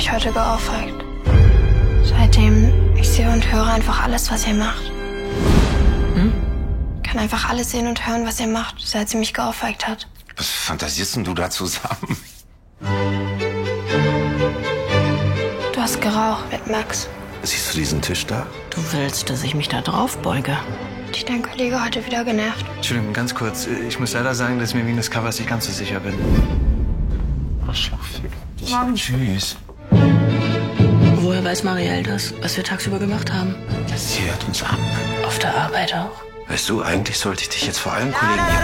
mich heute geohrfeigt. Seitdem, ich sehe und höre einfach alles, was ihr macht. Ich kann einfach alles sehen und hören, was ihr macht, seit sie mich geohrfeigt hat. Was fantasierst denn du da zusammen? Du hast geraucht mit Max. Siehst du diesen Tisch da? Du willst, dass ich mich da drauf beuge? Ich dein Kollege heute wieder genervt. Entschuldigung, ganz kurz. Ich muss leider sagen, dass ich mir wegen des Covers nicht ganz so sicher bin. Tschüss. Woher weiß Marielle das, was wir tagsüber gemacht haben? Sie hört uns an. Auf der Arbeit auch. Weißt du, eigentlich sollte ich dich jetzt vor allen Kollegen hier...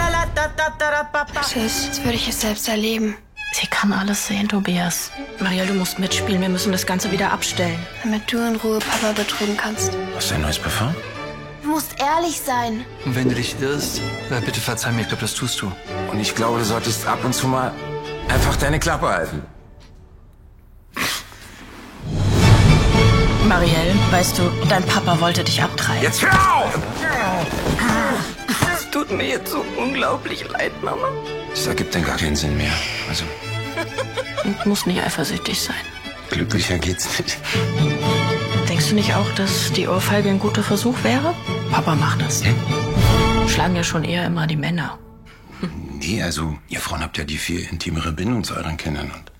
Es ist, als würde ich es selbst erleben. Sie kann alles sehen, Tobias. Marielle, du musst mitspielen. Wir müssen das Ganze wieder abstellen. Damit du in Ruhe Papa betrügen kannst. Was ist dein neues Parfum? Du musst ehrlich sein. Und wenn du dich irrst, bitte verzeih mir. Ich glaube, das tust du. Und ich glaube, du solltest ab und zu mal einfach deine Klappe halten. Marielle, weißt du, dein Papa wollte dich abtreiben. Jetzt hör auf! Es tut mir jetzt so unglaublich leid, Mama. Das ergibt dann gar keinen Sinn mehr. Also, Und musst nicht eifersüchtig sein. glücklicher geht's nicht. Denkst du nicht auch, dass die Ohrfeige ein guter Versuch wäre? Papa macht das. Schlagen ja schon eher immer die Männer. Nee, also, ihr Frauen habt ja die viel intimere Bindung zu euren Kindern. Und